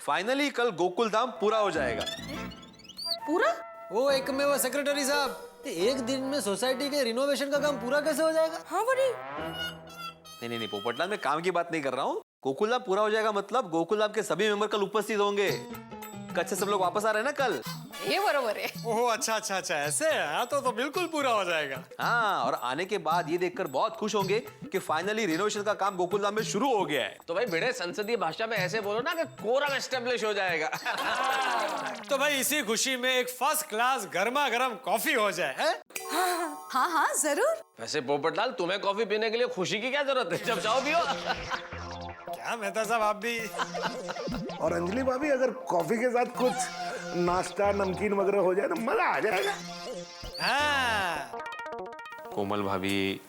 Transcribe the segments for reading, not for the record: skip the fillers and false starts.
Finally कल गोकुल धाम पूरा हो जाएगा। पूरा? वो एक में वो सेक्रेटरी साहब, एक दिन में सोसाइटी के रिनोवेशन का काम पूरा कैसे हो जाएगा? हाँ बड़ी। नहीं पोपटलाल, मैं काम की बात नहीं कर रहा हूँ। गोकुल धाम पूरा हो जाएगा मतलब गोकुल धाम के सभी मेंबर कल उपस्थित होंगे। कच्छ से सब लोग वापस आ रहे हैं ना कल। ये बरोबर है। ओह अच्छा ऐसे। हाँ तो बिल्कुल पूरा हो जाएगा। हाँ, और आने के बाद ये देखकर बहुत खुश होंगे कि फाइनली रिनोवेशन का काम गोकुल धाम में शुरू हो गया है। तो भाई भिड़े, संसदीय भाषा में ऐसे बोलो ना कि कोरम एस्टेब्लिश हो जाएगा। तो भाई इसी खुशी में एक फर्स्ट क्लास गर्मा गर्म कॉफी हो जाए है? हाँ जरूर। वैसे पोपटलाल, तुम्हें कॉफी पीने के लिए खुशी की क्या जरूरत है? जब जाओ पियो। क्या मेहता साहब आप भी। और अंजलि भाभी, अगर कॉफी के साथ कुछ नाश्ता नमकीन वगैरह हो जाए तो मजा आ जाएगा। हाँ। कोमल भाभी।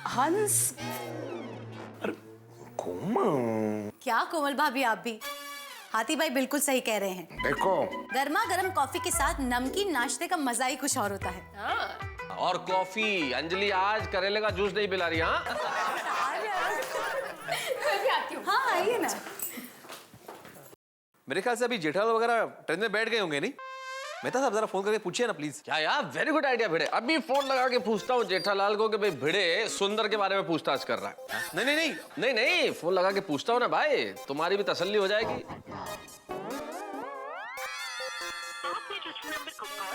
हंस। कोमल। क्या कोमल भाभी, आप भी? हाथी भाई बिल्कुल सही कह रहे हैं। देखो, गर्मा गर्म कॉफी के साथ नमकीन नाश्ते का मजा ही कुछ और होता है। और कॉफी, अंजलि आज करेले का जूस नहीं पिला रही? हाँ मैं भी आती हूँ। हाँ आइए ना। मेरे ख्याल से अभी जेठालाल वगैरह ट्रेन में बैठ गए होंगे, नहीं? मेहता साहब जरा फोन करके पूछिए ना प्लीज। क्या यार, वेरी गुड आइडिया भिड़े। अभी फोन लगा के पूछता हूँ जेठालाल को कि भाई भिड़े सुंदर के बारे में पूछताछ कर रहा है। नहीं, फोन लगा के पूछता हूँ ना भाई, तुम्हारी भी तसल्ली हो जाएगी।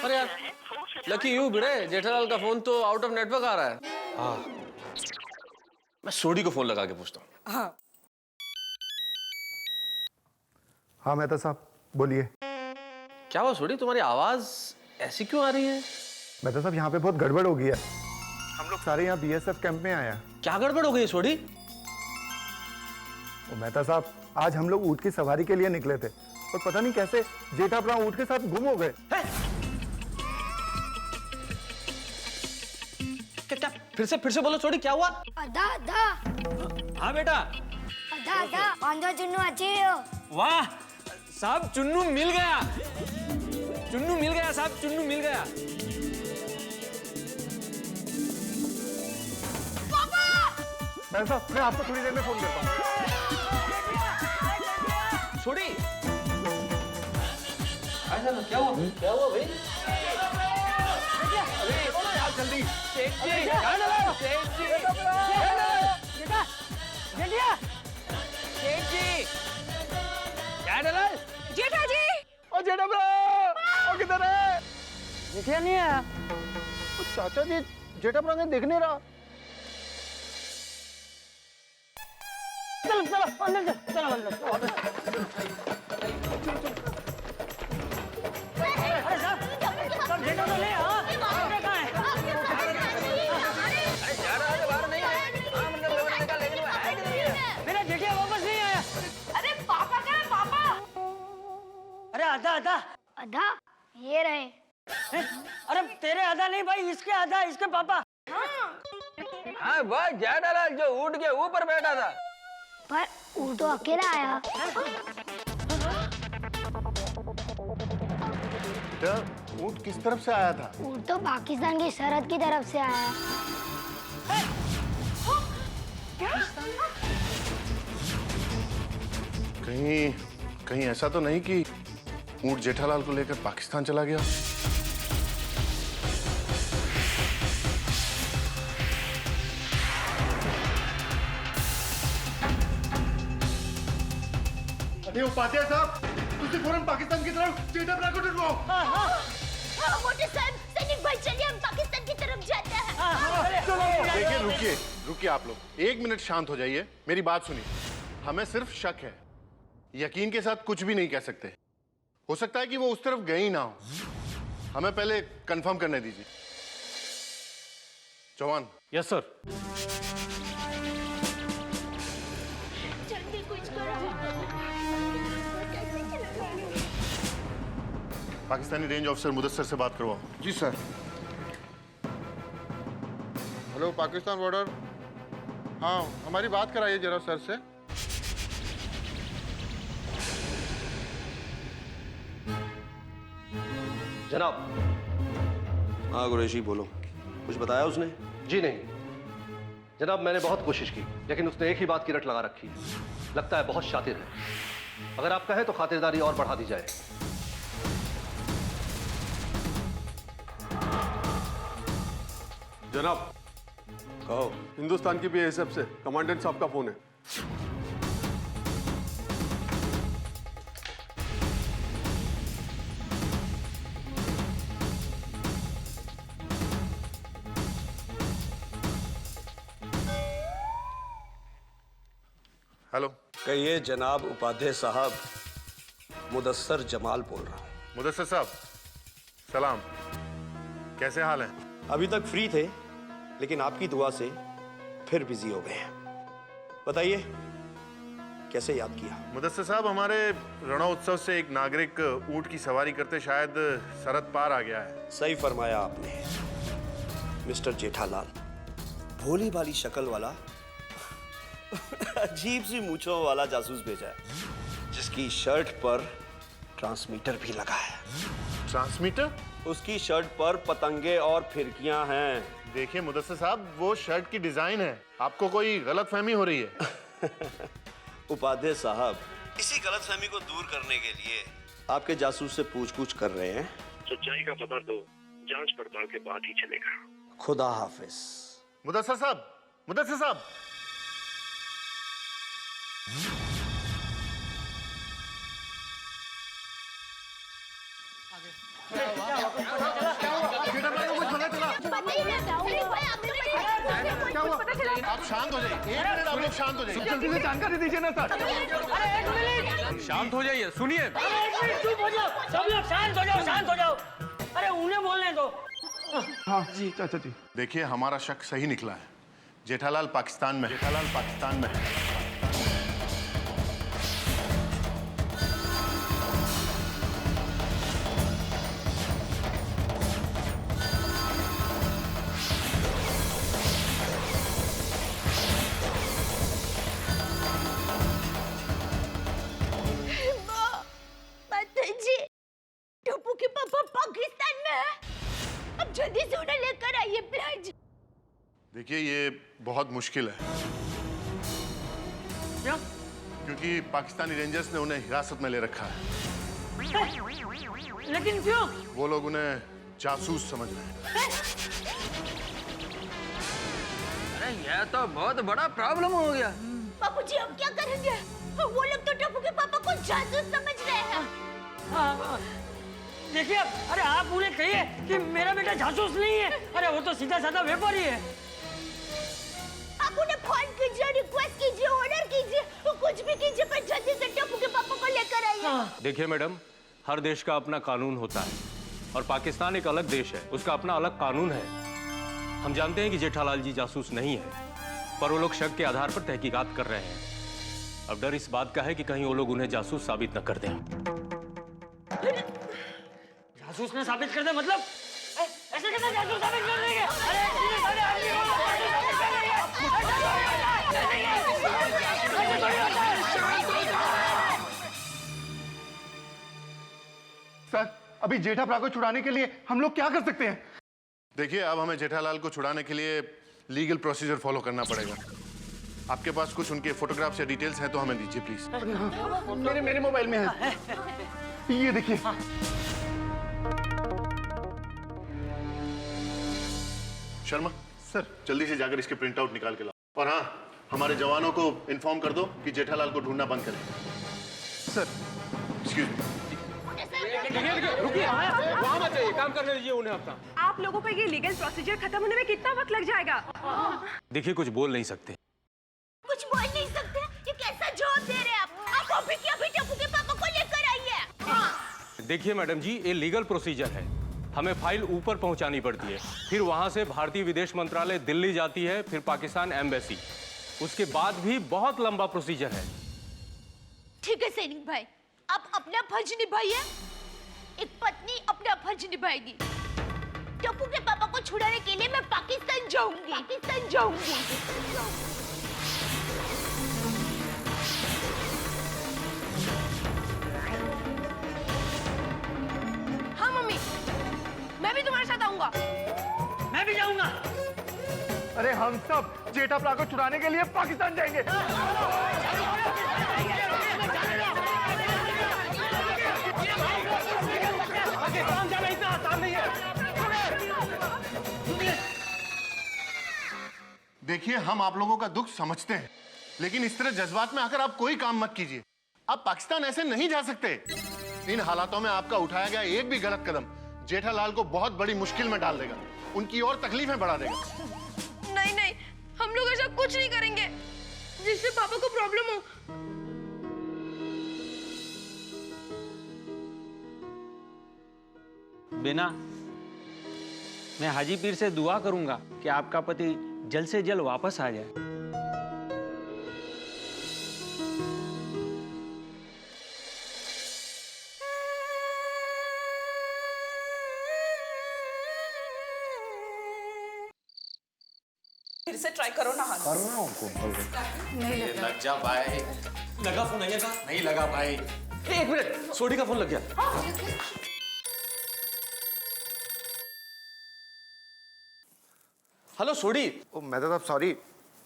अरे यार, लकी यू भिड़े, जेठालाल का फोन तो आउट ऑफ नेटवर्क आ रहा है। हाँ, मैं सोडी को फोन लगा के पूछता हूँ। हाँ मेहता साहब बोलिए। क्या हुआ सोडी, तुम्हारी आवाज ऐसी क्यों आ रही है? मेहता साहब, यहाँ पे बहुत गड़बड़ हो गई है। हम लोग सारे यहाँ बीएसएफ कैंप में आए हैं। क्या गड़बड़ हो गई सोडी? मेहता साहब, आज हम लोग ऊँट की सवारी के लिए निकले थे और पता नहीं कैसे जेठा अपना ऊँट के साथ गुम हो गए। क्या फिर से बोलो सोडी, क्या हुआ? आधा हाँ बेटा। आधा चुन्नू अच्छे हो। वाह साहब, चुन्नू मिल गया साहब, चुन्नू मिल गया। मेहता साहब, मैं आपको थोड़ी देर में फोन करता हूँ। छोड़ी क्या हुआ भाई? अरे जल्दी शेख जी, जेठा जी। ओ जेठा ब्रो, ओ किधर है? जेठा नहीं आया। ओ चाचा जी, जेठा ब्रो ने देख नहीं रहा। चलो अंदर चलो। अरे सब जेठा तो ले। हाँ कहाँ है? बाहर नहीं आया, मेरा जेठिया वापस नहीं आया। अरे पापा कहाँ है? पापा। अरे आधा ये रहे। अरे तेरे आधा नहीं भाई, इसके आधा, इसके पापा। हाँ बस जेठालाल जो ऊँट के ऊपर बैठा था। पर वो तो अकेला आया। ऊँट किस तरफ से आया था? वो तो पाकिस्तान की सरहद की तरफ से आया। कहीं ऐसा तो नहीं कि ऊँट जेठालाल को लेकर पाकिस्तान चला गया? अरे उपाध्याय साहब, उसे फौरन पाकिस्तान की तरफ जेठा ब्रो को ढूंढो। मोटे साहब, सैनिक भाई चलिए हम पाकिस्तान की तरफ जाते हैं। देखिए रुकिए आप लोग, 1 मिनट शांत हो जाइए, मेरी बात सुनिए। हमें सिर्फ शक है, यकीन के साथ कुछ भी नहीं कह सकते। हो सकता है कि वो उस तरफ गए ही ना हो। हमें पहले कंफर्म करने दीजिए। चौहान। Yes sir. जल्दी कुछ करो। पाकिस्तानी रेंज ऑफिसर मुदस्सर से बात करवाओ। जी सर। Hello Pakistan border. हाँ, हमारी बात कराइए जरा सर से। जनाब। हाँ कुरैशी बोलो, कुछ बताया उसने? जी नहीं जनाब, मैंने बहुत कोशिश की लेकिन उसने एक ही बात की रट लगा रखी है। लगता है बहुत शातिर है। अगर आप कहें तो खातिरदारी और बढ़ा दी जाए। जनाब, कहो। हिंदुस्तान की बीएसएफ से कमांडेंट साहब का फोन है। हेलो। कहिए जनाब उपाध्याय साहब, मुदस्सर जमाल बोल रहा हूँ। मुदस्सर साहब, सलाम। कैसे हाल हैं? अभी तक फ्री थे, लेकिन आपकी दुआ से फिर बिजी हो गए हैं। बताइए कैसे याद किया? मुदस्सर साहब, हमारे रणोत्सव से एक नागरिक ऊंट की सवारी करते शायद सरहद पार आ गया है। सही फरमाया आपने। मिस्टर जेठालाल, भोली भाली शक्ल वाला अजीब सी मूंछों वाला जासूस भेजा है, जिसकी शर्ट पर ट्रांसमीटर भी लगा है। ट्रांसमीटर? उसकी शर्ट पर पतंगे और फिरकियां हैं। देखिए मुदस्सर साहब, वो शर्ट की डिजाइन है, आपको कोई गलतफहमी हो रही है। उपाध्याय साहब, इसी गलतफहमी को दूर करने के लिए आपके जासूस से पूछ-पूछ कर रहे हैं। सच्चाई का पता तो जांच पड़ताल के बाद ही चलेगा। खुदा हाफिज। मुदस्सर साहब, मुदस्सर साहब। आप शांत हो जाइए, 1 मिनट आप लोग शांत हो जाइए। जल्दी से जानकारी दीजिए ना सर। अरे 1 मिनट, शांत हो जाइए, सुनिए। अरे 1 मिनट चुप हो जाओ, सब लोग शांत हो जाओ, शांत हो जाओ। अरे उन्हें बोलने दो। हाँ जी चाचा जी। देखिए, हमारा शक सही निकला है। जेठालाल पाकिस्तान में है। जेठालाल पाकिस्तान में है। माताजी, टप्पू के पापा पाकिस्तान में है। अब जल्दी से उन्हें लेकर आइए प्लीज। देखिए, ये बहुत मुश्किल है। क्यों? क्योंकि पाकिस्तानी रेंजर्स ने उन्हें हिरासत में ले रखा है। लेकिन क्यों? वो लोग उन्हें जासूस समझ रहे हैं। अरे यह तो बहुत बड़ा प्रॉब्लम हो गया। बाबूजी, हम क्या करेंगे? वो लोग तो टप्पू के पापा को जासूस समझ रहे हैं। हाँ, देखिए, अरे आप उन्हें कहिए कि मेरा बेटा जासूस नहीं है। अरे वो तो सीधा साधा व्यापारी है। आप उन्हें फोन कीजिए, रिक्वेस्ट कीजिए, ऑर्डर कीजिए, वो कुछ भी कीजिए, पर जल्दी से टप्पू के पापा को लेकर आइए। देखिए मैडम, हर देश का अपना कानून होता है और पाकिस्तान एक अलग देश है, उसका अपना अलग कानून है। हम जानते हैं कि जेठालाल जी जासूस नहीं है, पर वो लोग शक के आधार पर तहकीकात कर रहे हैं। अब डर इस बात का है कि कहीं वो लोग उन्हें जासूस साबित न कर दें। जासूस ने साबित कर दे मतलब? ऐसे कैसे जासूस साबित कर देंगे? अरे सीधे साधे आदमी को जासूस साबित कर देंगे। सर, अभी जेठा को छुड़ाने के लिए हम लोग क्या कर सकते हैं? देखिए, अब हमें जेठालाल को छुड़ाने के लिए लीगल प्रोसीजर फॉलो करना पड़ेगा। आपके पास कुछ उनके फोटोग्राफ्स या डिटेल्स हैं तो हमें दीजिए प्लीज। मेरे मोबाइल में है, ये देखिए। शर्मा सर, जल्दी से जाकर इसके प्रिंट आउट निकाल के लाओ। और हाँ, हमारे जवानों को इन्फॉर्म कर दो कि जेठालाल को ढूंढना बंद करें। Sir, excuse me. रुकिए, वहाँ मत जाइए, काम करने दीजिए उन्हें अपना। आप लोगों पर ये लीगल प्रोसीजर खत्म होने में कितना वक्त लग जाएगा? देखिए, कुछ बोल नहीं सकते। कुछ बोल नहीं सकते? ये कैसा जवाब दे रहे हैं आप? अभी के अभी टप्पू के पापा को लेकर आइए। देखिए मैडम जी, ये लीगल प्रोसीजर है। हमें फाइल ऊपर पहुंचानी पड़ती है, फिर वहां से भारतीय विदेश मंत्रालय दिल्ली जाती है, फिर पाकिस्तान एम्बेसी, उसके बाद भी बहुत लंबा प्रोसीजर है। ठीक है सैनिक भाई, आप अपना फर्ज निभाइए। एक पत्नी अपना फर्ज निभाएगी। टप्पू के पापा को छुड़ाने के लिए मैं पाकिस्तान जाऊंगी। पाकिस्तान जाऊंगी। हाँ मम्मी, मैं भी तुम्हारे साथ आऊंगा। मैं भी जाऊंगा। अरे हम सब जेठा को छुड़ाने के लिए पाकिस्तान जाएंगे। देखिए, हम आप लोगों का दुख समझते हैं, लेकिन इस तरह जज्बात में आकर आप कोई काम मत कीजिए। आप पाकिस्तान ऐसे नहीं जा सकते। इन हालातों में आपका उठाया गया एक भी गलत कदम जेठालाल को बहुत बड़ी मुश्किल में डाल देगा, उनकी और तकलीफें बढ़ा देगा। नहीं नहीं, हम लोग ऐसा कुछ नहीं करेंगे जिससे पापा को प्रॉब्लम हो। बिना, मैं हाजी पीर से दुआ करूंगा कि आपका पति जल्द से जल्द वापस आ जाए। फिर से ट्राई करो ना। कर रहा हूँ। लग जा भाई। लगा फोन आइएगा? नहीं लगा भाई। एक मिनट, सोडी का फोन लग गया। हेलो सोडी। मेहता साहब सॉरी,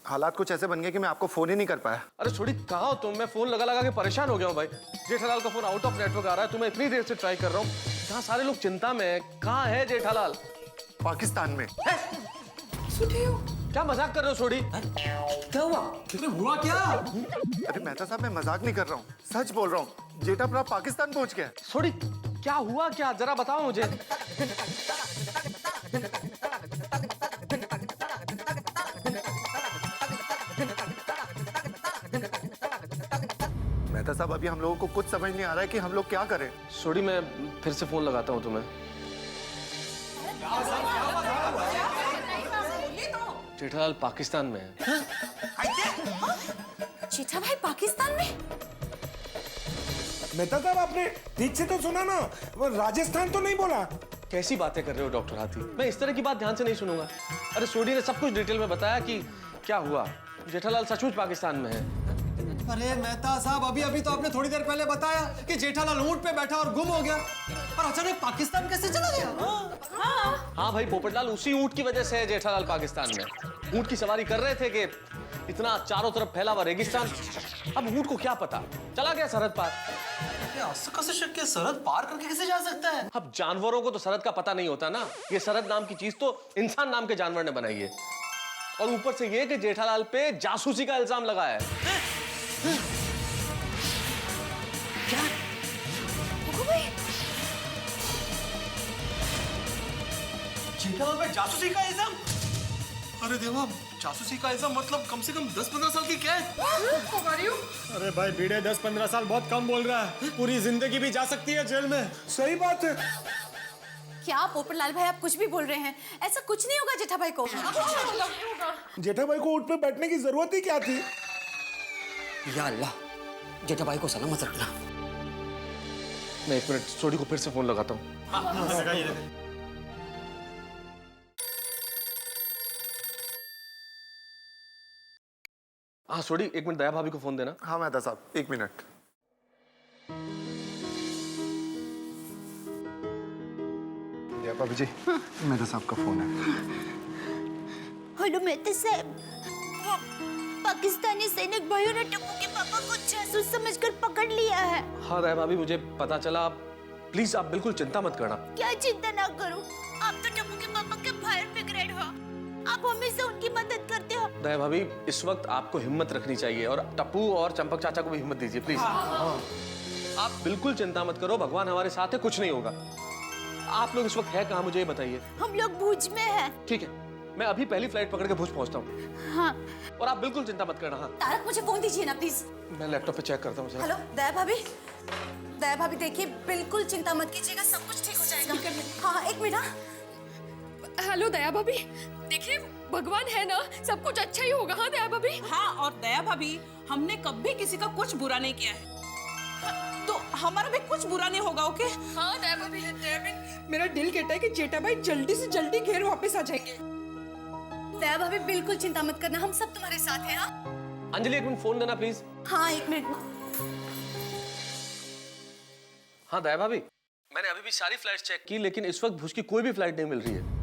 हालात कुछ ऐसे बन गए कि मैं आपको फोन ही नहीं कर पाया। अरे सोडी कहाँ हो तुम? मैं फोन लगा लगा के परेशान हो गया हूँ भाई। जेठालाल का फोन आउट ऑफ नेटवर्क आ रहा है, तुम्हें इतनी देर से ट्राई कर रहा हूँ। जहाँ सारे लोग चिंता में हैं। कहाँ है जेठालाल? पाकिस्तान में। क्या मजाक कर रहे हो सोडी? क्या हुआ? हुआ क्या? अरे मेहता साहब, मैं मजाक नहीं कर रहा हूँ, सच बोल रहा हूँ। जेठा भरा पाकिस्तान पहुंच गया। सोडी क्या हुआ, क्या जरा बताओ मुझे। मेहता साहब, अभी हम लोगों को कुछ समझ नहीं आ रहा है कि हम लोग क्या करें। सोडी मैं फिर से फोन लगाता हूँ तुम्हें। जेठालाल पाकिस्तान में है। जेठा भाई पाकिस्तान में? मेहता साहब, आपने ठीक से तो सुना ना, वो राजस्थान तो नहीं बोला? कैसी बातें कर रहे हो डॉक्टर हाथी? मैं इस तरह की बात ध्यान से नहीं सुनूंगा। अरे सोडी ने सब कुछ डिटेल में बताया कि क्या हुआ। जेठालाल सचमुच पाकिस्तान में है। अरे मेहता साहब, अभी अभी तो आपने थोड़ी देर पहले बताया कि जेठालाल ऊंट पे बैठा और गुम हो गया, और अचानक पाकिस्तान कैसे चला गया? हाँ भाई पोपटलाल, उसी ऊंट की वजह से है जेठालाल पाकिस्तान में। ऊंट की सवारी कर रहे थे कि इतना चारों तरफ फैला हुआ रेगिस्तान। अब ऊंट को क्या पता, चला गया सरहद पार। सरहद पार करके कैसे जा सकता है? अब जानवरों को तो सरहद का पता नहीं होता ना। ये सरहद नाम की चीज तो इंसान नाम के जानवर ने बनाई है, और ऊपर से ये कि जेठालाल पे जासूसी का इल्जाम लगा है। क्या? जेठालाल पे जासूसी का इल्जाम? अरे देवा, जासूसी का इल्जाम मतलब कम से कम 10-15 साल की कैद। अरे भाई भिड़े, 10-15 साल बहुत कम बोल रहा है। पूरी जिंदगी भी जा सकती है जेल में। सही बात है। क्या पोपटलाल भाई, आप कुछ भी बोल रहे हैं? ऐसा कुछ नहीं होगा जेठा भाई को। जेठा भाई को ऊंट पे बैठने की जरूरत ही क्या थी? या अल्लाह, जेठा भाई को सलामत रखना। मैं एक मिनट सोडी को फिर से फोन लगाता हूँ। हाँ सोडी, एक मिनट दया भाभी को फोन देना। हाँ मेहता साहब, एक मिनट। दया भाभी जी, मेहता साहब का फोन है। हेलो मेहता साहब, पाकिस्तानी सैनिक भाइयों ने टप्पू के पापा को जासूस समझकर पकड़ लिया है। हाँ दया भाभी, मुझे पता चला। प्लीज आप बिल्कुल चिंता मत करना। क्या चिंता ना करूं? आप तो टप्पू के पापा के फायर ब्रिगेड हो, आप हमेशा उनकी मदद करते हो। दया भाभी, इस वक्त आपको हिम्मत रखनी चाहिए, और टप्पू और चंपक चाचा को भी हिम्मत दीजिए प्लीज। आप बिल्कुल चिंता मत करो, भगवान हमारे साथ है, कुछ नहीं होगा। आप लोग इस वक्त है कहाँ, मुझे ये बताइए। हम लोग भुज में हैं। ठीक है, मैं अभी पहली फ्लाइट पकड़ के भुज पहुंचता हूँ। हाँ। और आप बिल्कुल चिंता मत करना। हाँ तारक, मुझे फोन दीजिए ना प्लीज। मैं लैपटॉप पे चेक करता हूँ। हेलो दया भाभी, दया भाभी देखिए, बिल्कुल चिंता मत कीजिएगा, सब कुछ ठीक हो जाएगा। हाँ एक मिनट। हेलो दया भाभी, देखिए भगवान है ना, सब कुछ अच्छा ही होगा। हाँ दया भाभी। हाँ, और दया भाभी, हमने कभी किसी का कुछ बुरा नहीं किया है, तो हमारा भी कुछ बुरा नहीं होगा। ओके? हाँ दया भाभी, मेरा दिल कहता है कि जेठा भाई जल्दी से जल्दी घर वापस आ जाएंगे। दया भाभी बिल्कुल चिंता मत करना, हम सब तुम्हारे साथ हैं। हाँ अंजलि, एक मिनट फोन देना प्लीज। हाँ एक मिनट। हाँ दया भाभी, मैंने अभी भी सारी फ्लाइट्स चेक की, लेकिन इस वक्त भुज की कोई भी फ्लाइट नहीं मिल रही है।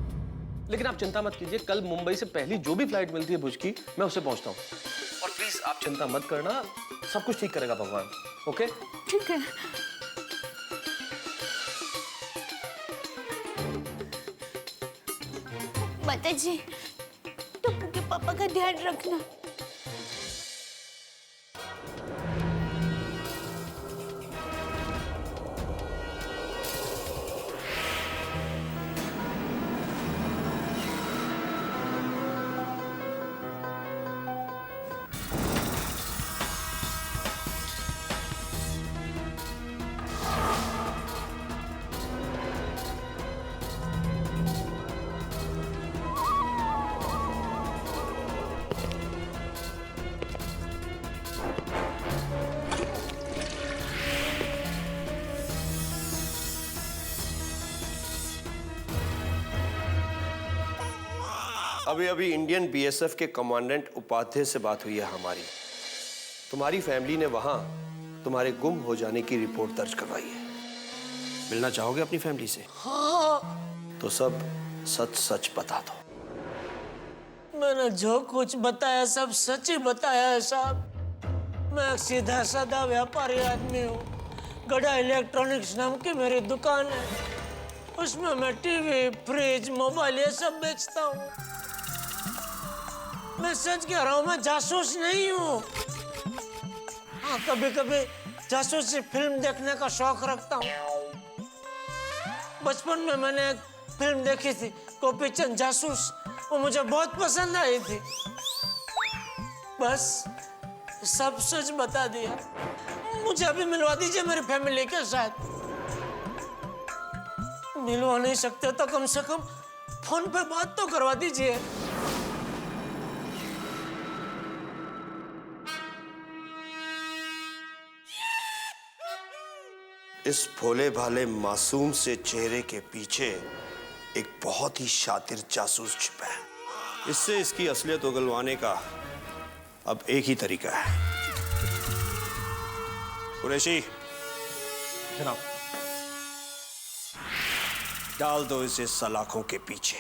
लेकिन आप चिंता मत कीजिए, कल मुंबई से पहली जो भी फ्लाइट मिलती है भुज की, मैं उससे पहुंचता हूँ। और प्लीज आप चिंता मत करना, सब कुछ ठीक करेगा भगवान। ओके? ठीक है। माता जी, टप्पू के पापा का ध्यान रखना। अभी अभी इंडियन बीएसएफ के कमांडेंट उपाध्याय से बात हुई है हमारी। तुम्हारी फैमिली ने वहां तुम्हारे गुम हो जाने की रिपोर्ट दर्ज करवाई है। मिलना चाहोगे अपनी फैमिली से? हाँ। तो सब सच सच बता दो। मैंने जो कुछ बताया सब सच ही बताया है साहब। मैं एक सीधा साधा व्यापारी आदमी हूँ। गड़ा इलेक्ट्रॉनिक्स नाम की मेरी दुकान है। उसमें मैं टीवी, फ्रिज, मोबाइल ये सब बेचता हूँ। मैं सच कह रहा हूँ, मैं जासूस नहीं हूँ। हाँ, कभी कभी जासूसी फिल्म देखने का शौक रखता हूँ। बचपन में मैंने एक फिल्म देखी थी, गोपी चंद जासूस। वो मुझे बहुत पसंद आई थी। बस सब सच बता दिया। मुझे अभी मिलवा दीजिए मेरी फैमिली के साथ। मिलवा नहीं सकते तो कम से कम फोन पे बात तो करवा दीजिए। इस भोले भाले मासूम से चेहरे के पीछे एक बहुत ही शातिर जासूस छिपा है। इससे इसकी असलियत उगलवाने का अब एक ही तरीका है। कुरैशी, जनाब। डाल दो इसे सलाखों के पीछे।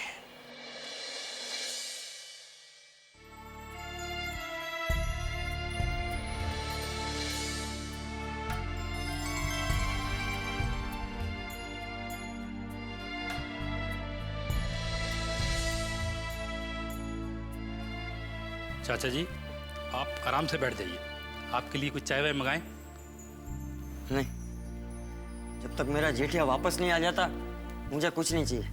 चाचा जी, आप आराम से बैठ जाइए। आपके लिए कुछ चाय वाय मंगाएं? नहीं, जब तक मेरा जेठिया वापस नहीं आ जाता मुझे कुछ नहीं चाहिए।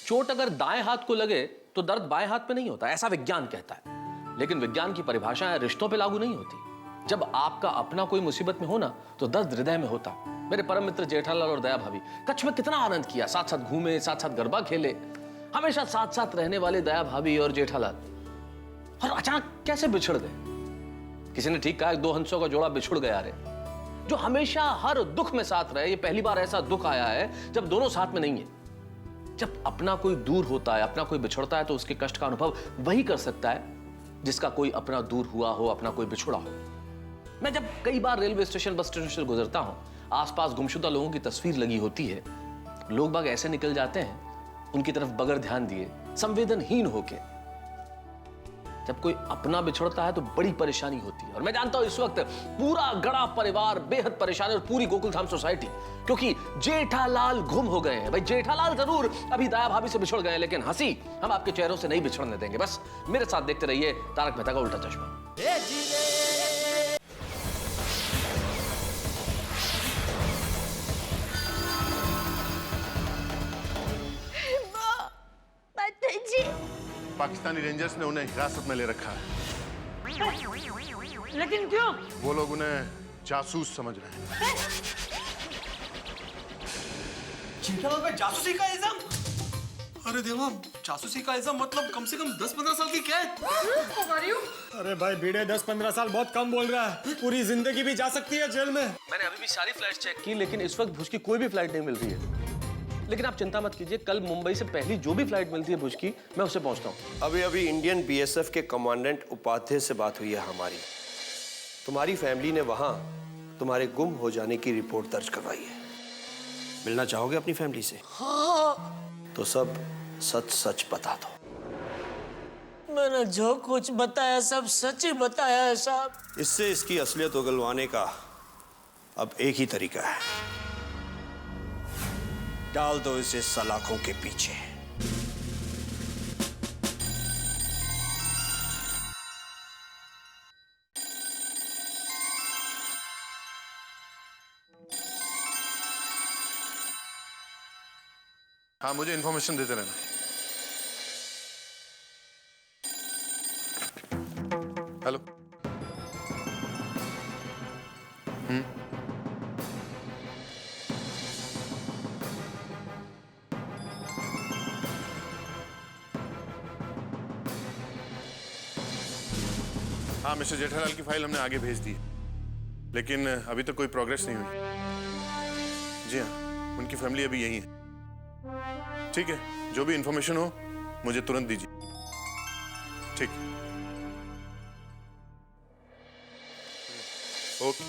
चोट अगर दाएं हाथ को लगे तो दर्द बाएं हाथ पे नहीं होता, ऐसा विज्ञान कहता है। लेकिन विज्ञान की परिभाषाएं रिश्तों पे लागू नहीं होती। जब आपका अपना कोई मुसीबत में हो ना तो दर्द हृदय में होता। मेरे परम मित्र जेठालाल और दया भाभी कच्छ में कितना आनंद किया, साथ साथ घूमे, साथ साथ गरबा खेले, हमेशा साथ साथ रहने वाले दया भाभी और जेठालाल, और अचानक कैसे बिछड़ गए। किसी ने ठीक कहा, दो हंसों का जोड़ा बिछुड़ गया रे। जो हमेशा हर दुख में साथ रहे, ये पहली बार ऐसा दुख आया है जब दोनों साथ में नहीं है। जब अपना कोई दूर होता है, अपना कोई बिछड़ता है, तो उसके कष्ट का अनुभव वही कर सकता है जिसका कोई अपना दूर हुआ हो, अपना कोई बिछुड़ा हो। मैं जब कई बार रेलवे स्टेशन, बस स्टेशन से गुजरता हूं, आसपास गुमशुदा लोगों की तस्वीर लगी होती है। लोग बाग ऐसे निकल जाते हैं उनकी तरफ बगैर ध्यान दिए, संवेदनहीन होके। जब कोई अपना बिछड़ता है तो बड़ी परेशानी होती है। और मैं जानता हूं इस वक्त पूरा गड़ा परिवार बेहद परेशान है, और पूरी गोकुलधाम सोसाइटी, क्योंकि जेठालाल गुम हो गए हैं। भाई जेठालाल जरूर अभी दया भाभी से बिछड़ गए, लेकिन हंसी हम आपके चेहरों से नहीं बिछड़ने देंगे। बस मेरे साथ देखते रहिए तारक मेहता का उल्टा चश्मा। पाकिस्तानी रेंजर्स ने उन्हें हिरासत में ले रखा है। लेकिन क्यों? वो लोग उन्हें जासूस समझ रहे हैं। जेठालाल पे जासूसी का इल्जाम? अरे देवा, जासूसी का इल्जाम मतलब कम से कम 10-15 साल की कैद। अरे भाई बीड़े, 10-15 साल बहुत कम बोल रहा है। पूरी जिंदगी भी जा सकती है जेल में। मैंने अभी भी सारी फ्लाइट चेक की, लेकिन इस वक्त भुज की कोई भी फ्लाइट नहीं मिल रही है। लेकिन आप चिंता मत कीजिए, कल मुंबई से पहली जो भी फ्लाइट मिलती है भुज की, मैं उससे पहुंचता हूं। अभी अभी इंडियन बीएसएफ के कमांडेंट उपाध्याय से बात हुई है हमारी। तुम्हारी फैमिली ने वहां तुम्हारे गुम हो जाने की रिपोर्ट दर्ज करवाई है। मिलना चाहोगे अपनी फैमिली से? हाँ। तो सब सच सच बता दो। मैंने जो कुछ बताया सब सच ही बताया है साहब। इससे इसकी असलियत उगलवाने का अब एक ही तरीका है, डाल दो इसे सलाखों के पीछे। हाँ, मुझे इन्फॉर्मेशन देते रहना। हेलो। हाँ, मिस्टर जेठालाल की फाइल हमने आगे भेज दी, लेकिन अभी तक कोई प्रोग्रेस नहीं हुई। जी हाँ, उनकी फैमिली अभी यही है। ठीक है, जो भी इंफॉर्मेशन हो मुझे तुरंत दीजिए। ठीक है, ओके।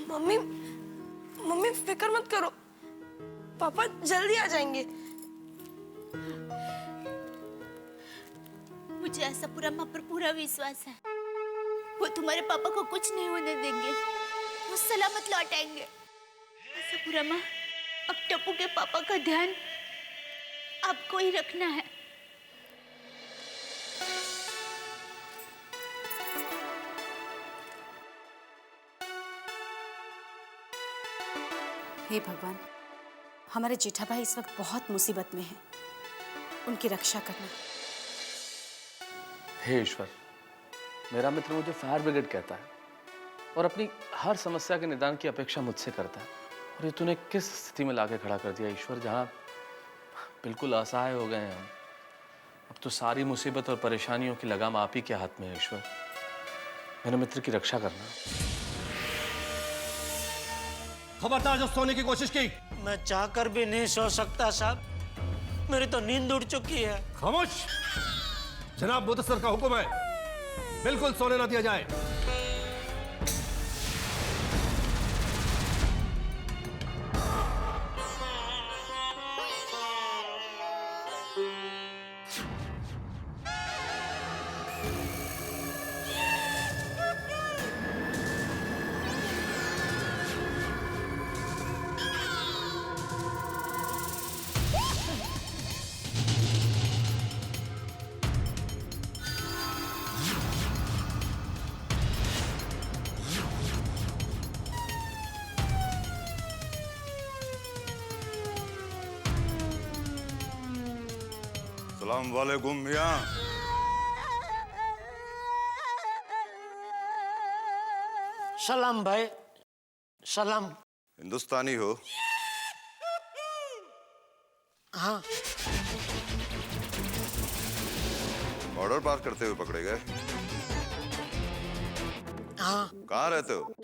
मम्मी मम्मी फिक्र मत करो, पापा जल्दी आ जाएंगे। मुझे ऐसा पूरा माँ पर पूरा विश्वास है, वो तुम्हारे पापा को कुछ नहीं होने देंगे, वो सलामत लौट आएंगे। ऐसा पूरा माँ, अब टप्पू के पापा का ध्यान आपको ही रखना है। हे भगवान, हमारे जेठा भाई इस वक्त बहुत मुसीबत में हैं, उनकी रक्षा करना। हे ईश्वर, मेरा मित्र मुझे फायर ब्रिगेड कहता है और अपनी हर समस्या के निदान की अपेक्षा मुझसे करता है, और ये तूने किस स्थिति में लाके खड़ा कर दिया ईश्वर, जहां बिल्कुल असहाय हो गए हैं हम। अब तो सारी मुसीबत और परेशानियों की लगाम आप ही के हाथ में है ईश्वर, मेरे मित्र की रक्षा करना। खबरदार जो सोने की कोशिश की। मैं चाहकर भी नहीं सो सकता साहब, मेरी तो नींद उड़ चुकी है। खामोश, जनाब मुदस्सर का हुक्म है, बिल्कुल सोने ना दिया जाए। सलाम वालेकुम मियां। सलाम भाई, सलाम। हिंदुस्तानी हो? हाँ। बॉर्डर पार करते हुए पकड़े गए? हाँ। कहाँ रहते हो?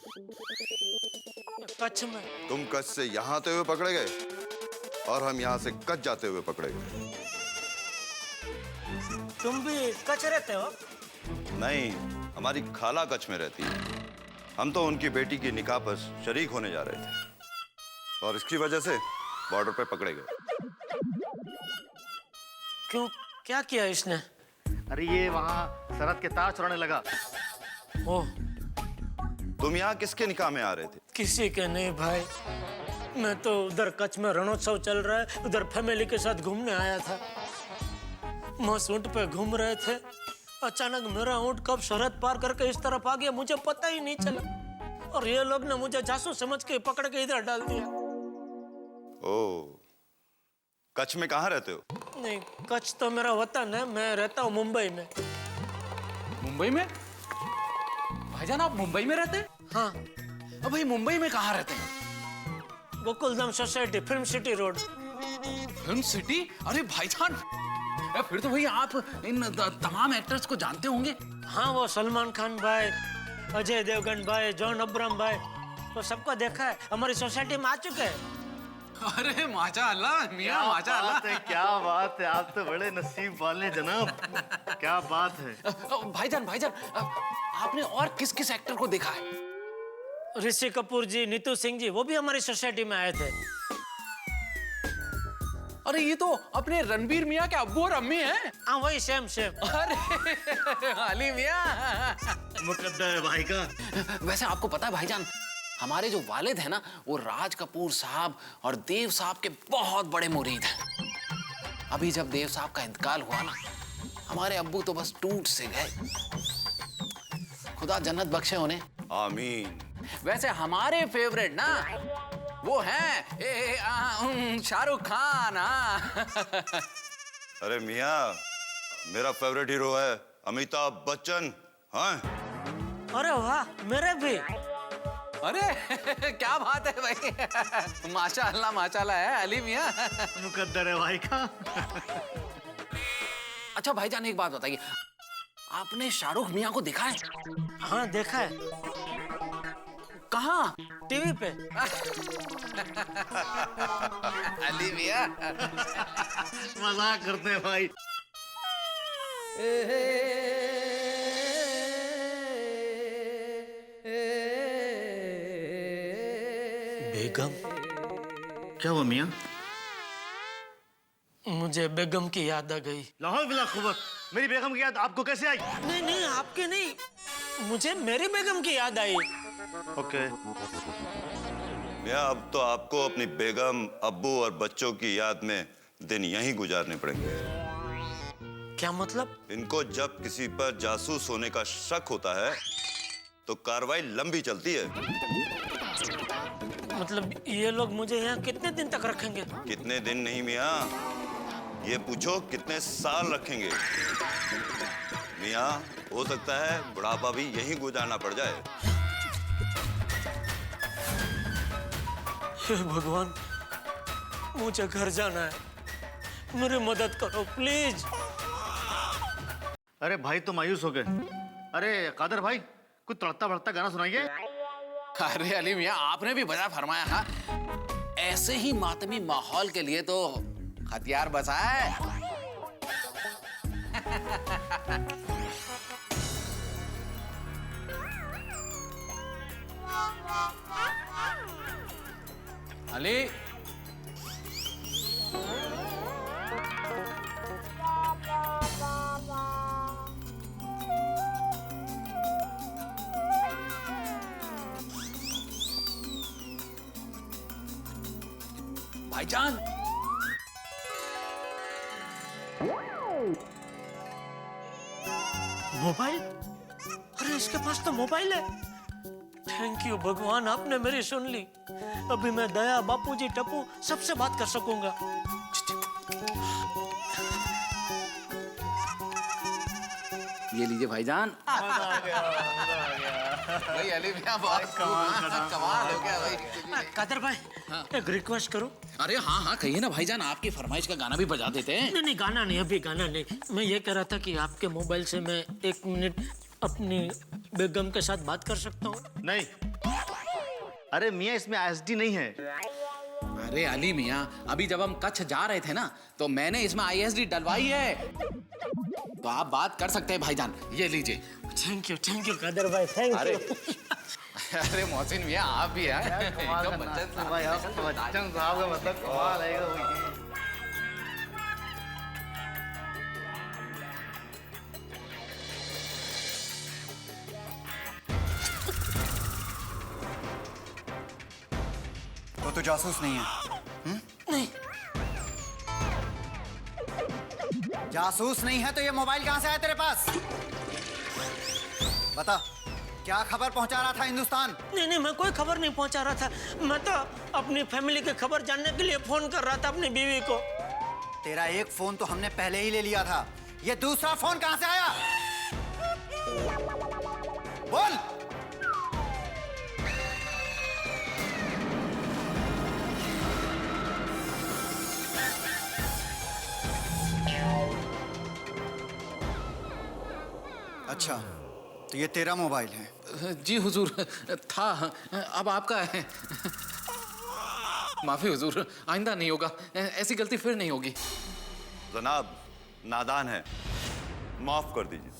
कच्छ में। तुम कच्छ से यहाँ आते हुए पकड़े गए और हम यहाँ से कच्छ जाते हुए पकड़े गए। तुम भी कच्छ रहते हो? नहीं, हमारी खाला कच्छ में रहती है। हम तो उनकी बेटी की निकाह पर शरीक होने जा रहे थे और इसकी वजह से बॉर्डर पे पकड़े गए। क्यों, क्या किया इसने? अरे ये वहाँ सरहद के तार चुराने लगा। ओह, तुम यहाँ किसके निकाह में आ रहे थे? किसी के नहीं भाई, मैं तो उधर कच्छ में रणोत्सव चल रहा है, उधर फैमिली के साथ घूमने आया था। मस्त ऊंट पे घूम रहे थे, अचानक मेरा ऊंट कब सरहद पार करके इस तरफ आ गया मुझे पता ही नहीं चला, और ये लोग ने मुझे जासूस समझ के पकड़ के इधर डाल दिया। ओह, कच्छ में कहाँ रहते हो? नहीं, कच्छ तो मेरा वतन है, मैं रहता हूँ मुंबई में। मुंबई में? भाईजान आप मुंबई में रहते हैं? हाँ। अब भाई मुंबई में कहाँ रहते हैं? Gokuldham society, film city road. Film city? अरे भाईजान, फिर तो भाई आप इन तमाम एक्टर्स को जानते होंगे। हाँ, वो सलमान खान भाई, अजय देवगन भाई, जॉन अब्राहम भाई, वो सबको देखा है, हमारी सोसाइटी में आ चुके हैं। अरे माशाअल्लाह मियां, माशाअल्लाह। क्या बात है, आप तो बड़े नसीब वाले जनाब। क्या बात है। भाईजान आपने और किस किस एक्टर को देखा है? ऋषि कपूर जी, नीतू सिंह जी, वो भी हमारी सोसाइटी में आए थे। अरे ये तो अपने रणबीर मियाँ के अब्बू और अम्मी हैं। हाँ वही सेम सेम। अरे अली मियाँ, मुकद्दर है भाई का। वैसे आपको पता है भाईजान, हमारे जो वालिद हैं ना, वो राज कपूर साहब और देव साहब के बहुत बड़े मुरीद हैं। अभी जब देव साहब का इंतकाल हुआ ना, हमारे अब्बू तो बस टूट से गए। खुदा जन्नत बख्शे उन्हें। आमीन। वैसे हमारे फेवरेट ना वो हैं शाहरुख खान। अरे मियाँ, मेरा फेवरेट हीरो है अमिताभ बच्चन। हाँ। अरे वाह, मेरे भी। अरे क्या बात है भाई, माशाल्लाह है अली मियाँ। मुकद्दर है भाई का। अच्छा भाईजान एक बात बताइए, आपने शाहरुख मियाँ को देखा है? हाँ देखा है। कहाँ? टीवी पे। अली मियाँ मजाक करते हैं भाई। बेगम। क्या हुआ मियाँ? मुझे बेगम की याद आ गई। लाहौल बिला खुबत, मेरी बेगम की याद आपको कैसे आई? नहीं नहीं, आपके नहीं, मुझे मेरी बेगम की याद आई। ओके। मियाँ, अब तो आपको अपनी बेगम, अब्बू और बच्चों की याद में दिन यहीं गुजारने पड़ेंगे। क्या मतलब? इनको जब किसी पर जासूस होने का शक होता है तो कार्रवाई लंबी चलती है। मतलब ये लोग मुझे यहाँ कितने दिन तक रखेंगे? कितने दिन नहीं मियाँ, ये पूछो कितने साल रखेंगे। मियाँ, हो सकता है बुढ़ापा भी यहीं गुजारना पड़ जाए। हे भगवान, मुझे घर जाना है, मेरी मदद करो प्लीज। अरे भाई तो मायूस हो गए। अरे कादर भाई, कुछ तड़कता भड़कता गाना सुनाइए। अरे अली मियाँ, आपने भी बजा फरमाया। हाँ, ऐसे ही मातमी माहौल के लिए तो हथियार बसा है। अली, भाईजान, मोबाइल? अरे इसके पास तो मोबाइल है। थैंक यू भगवान, आपने मेरी सुन ली। अभी मैं दया, बापूजी, टप्पू सबसे बात कर सकूंगा। ये लीजिए भाईजान। भाई अली मियाँ बहुत कमाल हो गया भाई। कादर भाई, एक रिक्वेस्ट करूं? अरे हाँ हाँ कहिए ना भाईजान, आपकी फरमाइश का गाना भी बजा देते हैं। नहीं नहीं, गाना नहीं, अभी गाना नहीं। मैं ये कह रहा था कि आपके मोबाइल से मैं 1 मिनट अपनी बेगम के साथ बात कर सकता हूँ? नहीं। अरे मियाँ, इसमें ISD नहीं है। अरे अली मियाँ, अभी जब हम कच्छ जा रहे थे ना, तो मैंने इसमें ISD डलवाई है, तो आप बात कर सकते हैं भाईजान। ये लीजिए। थैंक यू कादर भाई, थैंक यू। अरे मोहसिन मियाँ, आप भी हैं। बच्चन साहब का मतलब कमाल है। तो जासूस नहीं है? नहीं। जासूस नहीं है तो ये मोबाइल कहां से आया तेरे पास? बता, क्या खबर पहुंचा रहा था हिंदुस्तान? नहीं नहीं, मैं कोई खबर नहीं पहुंचा रहा था। मैं तो अपनी फैमिली की खबर जानने के लिए फोन कर रहा था अपनी बीवी को। तेरा एक फोन तो हमने पहले ही ले लिया था, ये दूसरा फोन कहां से आया? बोल। अच्छा, तो ये तेरा मोबाइल है? जी हुजूर, था, अब आपका है। माफी हुजूर, आइंदा नहीं होगा, ऐसी गलती फिर नहीं होगी। जनाब नादान है, माफ कर दीजिए।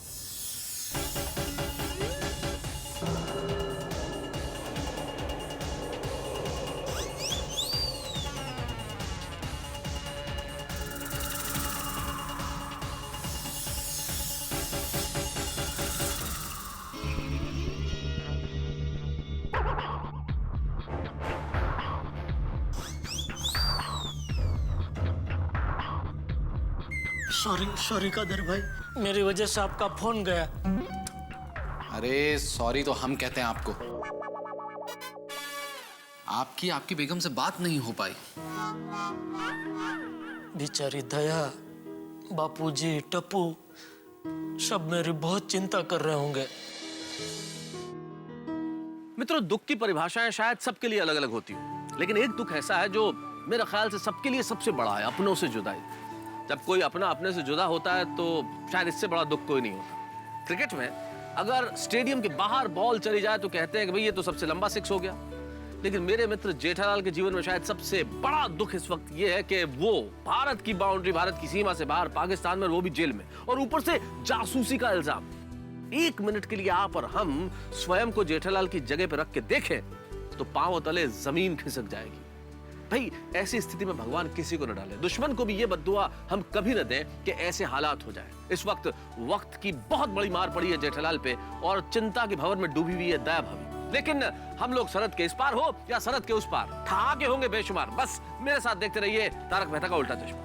सॉरी कादर भाई, मेरी वजह से आपका फोन गया। अरे सॉरी तो हम कहते हैं आपको। आपकी बेगम से बात नहीं हो पाई। बेचारी दया, बापूजी, टप्पू सब मेरी बहुत चिंता कर रहे होंगे। मित्रों, दुख की परिभाषाएं शायद सबके लिए अलग अलग होती हो, लेकिन एक दुख ऐसा है जो मेरे ख्याल से सबके लिए सबसे बड़ा है, अपनों से जुदाई। जब कोई अपना अपने से जुदा होता है तो शायद इससे बड़ा दुख कोई नहीं होता। क्रिकेट में अगर स्टेडियम के बाहर बॉल चली जाए तो कहते हैं कि भाई ये तो सबसे लंबा सिक्स हो गया, लेकिन मेरे मित्र जेठालाल के जीवन में शायद सबसे बड़ा दुख इस वक्त ये है कि वो भारत की बाउंड्री, भारत की सीमा से बाहर पाकिस्तान में, वो भी जेल में, और ऊपर से जासूसी का इल्जाम। एक मिनट के लिए आप और हम स्वयं को जेठालाल की जगह पर रख के देखें तो पांव तले जमीन खिसक जाएगी। भाई ऐसी स्थिति में भगवान किसी को न डाले, दुश्मन को भी ये बद्दुआ हम कभी न दें कि ऐसे हालात हो जाए। इस वक्त की बहुत बड़ी मार पड़ी है जेठालाल पे और चिंता के भंवर में डूबी हुई है दया भाभी। लेकिन हम लोग सरहद के इस पार हो या सरहद के उस पार, ठहाके होंगे बेशुमार। बस मेरे साथ देखते रहिए तारक मेहता का उल्टा चश्मा।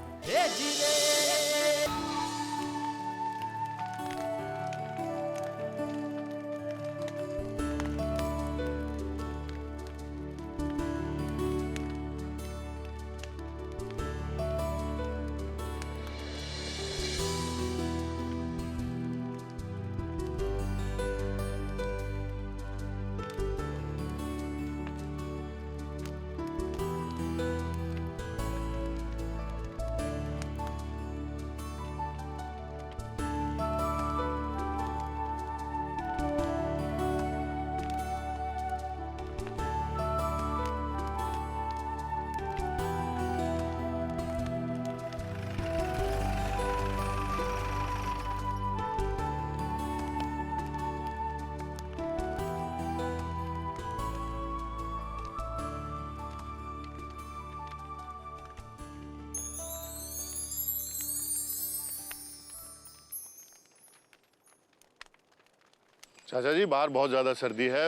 चाचा जी, बाहर बहुत ज्यादा सर्दी है,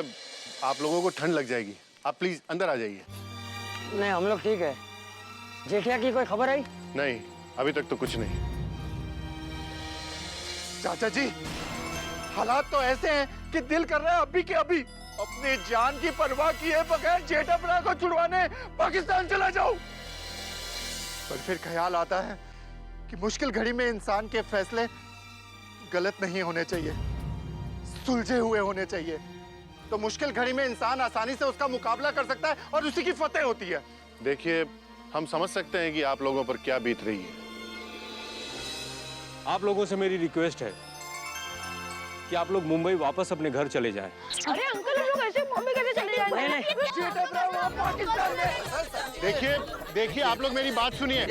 आप लोगों को ठंड लग जाएगी। आप प्लीज अंदर आ जाइए। नहीं, हम लोग ठीक है। जेठिया की कोई खबर आई? नहीं, अभी तक तो कुछ नहीं। चाचा जी, हालात तो ऐसे हैं कि दिल कर रहा है अभी के अभी अपनी जान की परवाह किए बगैर जेठापरा को छुड़वाने पाकिस्तान चला जाऊं। पर फिर ख्याल आता है कि मुश्किल घड़ी में इंसान के फैसले गलत नहीं होने चाहिए, सुलझे हुए होने चाहिए। तो मुश्किल घड़ी में इंसान आसानी से उसका मुकाबला कर सकता है और उसी की फतेह होती है। देखिए, हम समझ सकते हैं कि आप लोगों पर क्या बीत रही है। आप लोगों से मेरी रिक्वेस्ट है कि आप लोग मुंबई वापस अपने घर चले जाएं। अरे अंकल, लोग ऐसे मुंबई कैसे चले जाएंगे? देखिए, आप लोग मेरी बात सुनिए।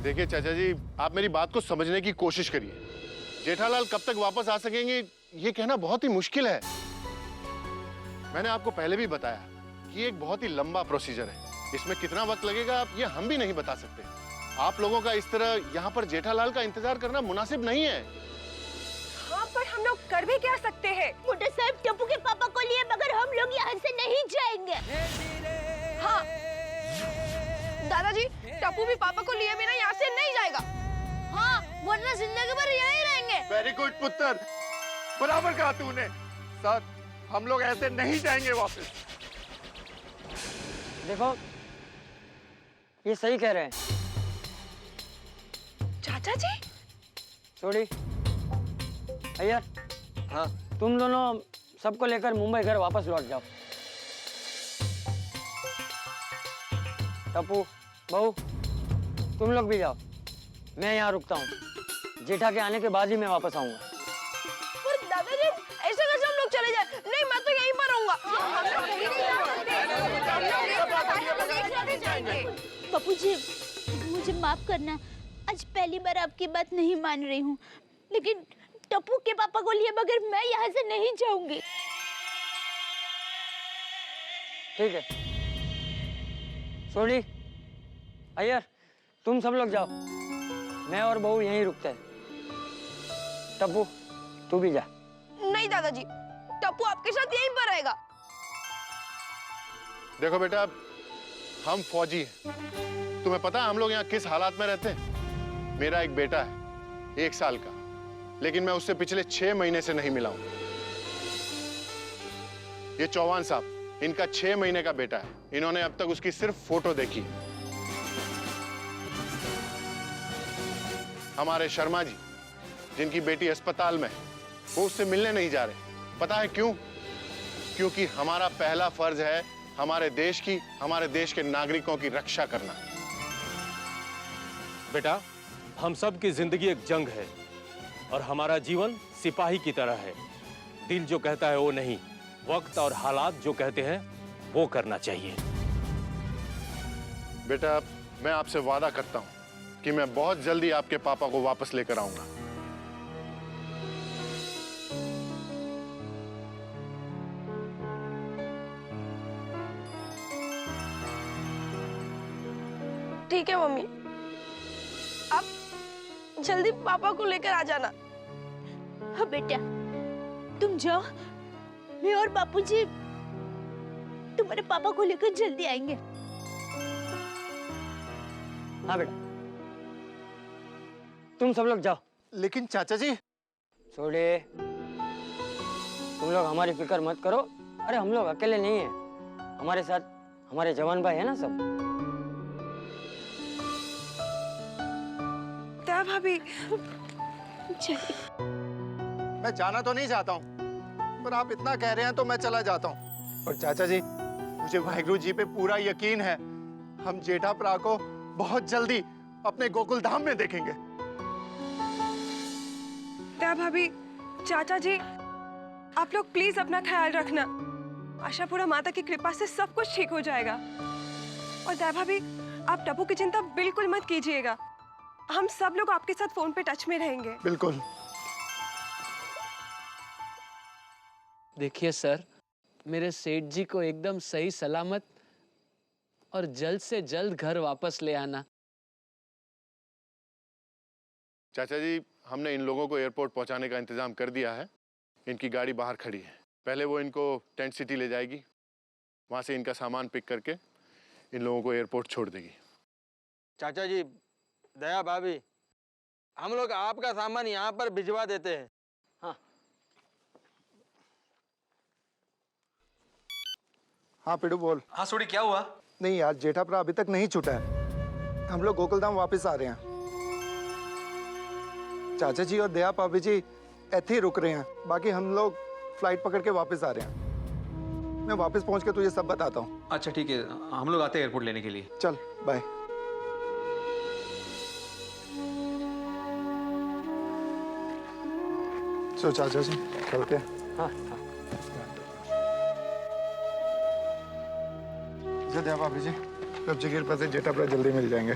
देखिए चाचा जी, आप मेरी बात को समझने की कोशिश करिए। जेठालाल कब तक वापस आ सकेंगे ये कहना बहुत ही मुश्किल है। मैंने आपको पहले भी बताया कि ये एक बहुत ही लंबा प्रोसीजर है, इसमें कितना वक्त लगेगा आप ये हम भी नहीं बता सकते। आप लोगों का इस तरह यहाँ पर जेठालाल का इंतजार करना मुनासिब नहीं है। हाँ, पर हम लोग कर भी क्या सकते हैं? मोटे साहब, टप्पू के पापा को लिए मगर हम लोग यहाँ से नहीं जाएंगे। हाँ दादाजी, टप्पू भी पापा को लिए बिना यहाँ से नहीं जाएगा। हाँ, वरना जिंदगी भर यहीं रहेंगे। वेरी गुड पुत्र, बराबर कहा तूने। सर, हम लोग ऐसे नहीं जाएंगे वापस। देखो, ये सही कह रहे हैं चाचा जी। छोड़ी अय्यर, हाँ, तुम दोनों सबको लेकर मुंबई घर वापस लौट जाओ। टप्पू, बहू, तुम लोग भी जाओ। मैं यहाँ रुकता हूँ। जेठा के आने के बाद ही मैं वापस आऊंगा। पर दादाजी, ऐसे कैसे हम लोग चले जाए? नहीं, मैं तो यहीं पर रहूंगा। बापूजी, मुझे माफ करना, आज पहली बार आपकी बात नहीं मान रही हूँ, लेकिन टप्पू के पापा को लिए बगैर मैं यहाँ से नहीं जाऊंगी। ठीक है, सोनी, अय्यर, तुम सब लोग जाओ। मैं और बहू यहीं रुकते हैं। टप्पू, तू भी जा। नहीं दादाजी, टप्पू आपके साथ यहीं पर रहेगा। देखो बेटा, हम फौजी हैं। तुम्हें पता है हम लोग यहाँ किस हालात में रहते हैं? मेरा एक बेटा है 1 साल का, लेकिन मैं उससे पिछले 6 महीने से नहीं मिला हूं। ये चौहान साहब, इनका 6 महीने का बेटा है। इन्होंने अब तक उसकी सिर्फ फोटो देखी है। हमारे शर्मा जी, जिनकी बेटी अस्पताल में है, वो उससे मिलने नहीं जा रहे। पता है क्यों? क्योंकि हमारा पहला फर्ज है हमारे देश के नागरिकों की रक्षा करना। बेटा, हम सब की जिंदगी एक जंग है और हमारा जीवन सिपाही की तरह है। दिल जो कहता है वो नहीं, वक्त और हालात जो कहते हैं वो करना चाहिए। बेटा, मैं आपसे वादा करता हूं कि मैं बहुत जल्दी आपके पापा को वापस लेकर आऊंगा। ठीक है मम्मी, आप जल्दी पापा को लेकर आ जाना। हाँ बेटा, तुम जाओ, मैं और बापूजी तुम्हारे पापा को लेकर जल्दी आएंगे। हाँ बेटा, तुम सब लोग जाओ। लेकिन चाचा जी। छोड़े, तुम लोग हमारी फिक्र मत करो। अरे हम लोग अकेले नहीं है, हमारे साथ हमारे जवान भाई है ना सब। दया भाभी, मैं जाना तो नहीं चाहता हूँ, पर आप इतना कह रहे हैं तो मैं चला जाता हूँ। और चाचा जी, मुझे वाहिगुरु जी पे पूरा यकीन है, हम जेठा भरा को बहुत जल्दी अपने गोकुल धाम में देखेंगे। दया भाभी, चाचा जी, आप लोग प्लीज अपना ख्याल रखना। आशापुरा माता की कृपा से सब कुछ ठीक हो जाएगा। और दया भाभी, आप टप्पू की चिंता बिल्कुल मत कीजिएगा। हम सब लोग आपके साथ फोन पे टच में रहेंगे। बिल्कुल। देखिए सर, मेरे सेठ जी को एकदम सही सलामत और जल्द से जल्द घर वापस ले आना। चाचा जी, हमने इन लोगों को एयरपोर्ट पहुंचाने का इंतजाम कर दिया है। इनकी गाड़ी बाहर खड़ी है। पहले वो इनको टेंट सिटी ले जाएगी, वहां से इनका सामान पिक करके इन लोगों को एयरपोर्ट छोड़ देगी। चाचा जी, दया भाभी, हम लोग आपका सामान यहाँ पर भिजवा देते हैं। हाँ हाँ पिडू बोल। हाँ सोडी, क्या हुआ? नहीं यार, जेठा भरा अभी तक नहीं छूटा है। हम लोग गोकुलधाम वापस आ रहे हैं। चाचा जी और दया भाभी जी ऐसे ही रुक रहे हैं, बाकी हम लोग फ्लाइट पकड़ के वापस आ रहे हैं। मैं वापस पहुंच के तुझे सब बताता हूँ। अच्छा ठीक है, हम लोग आते हैं एयरपोर्ट लेने के लिए। चल बाय। सो चाचा जी चलते हैं। हाँ दया भाभी जी, सब जी की कृपा से जेठा भरा जल्दी मिल जाएंगे।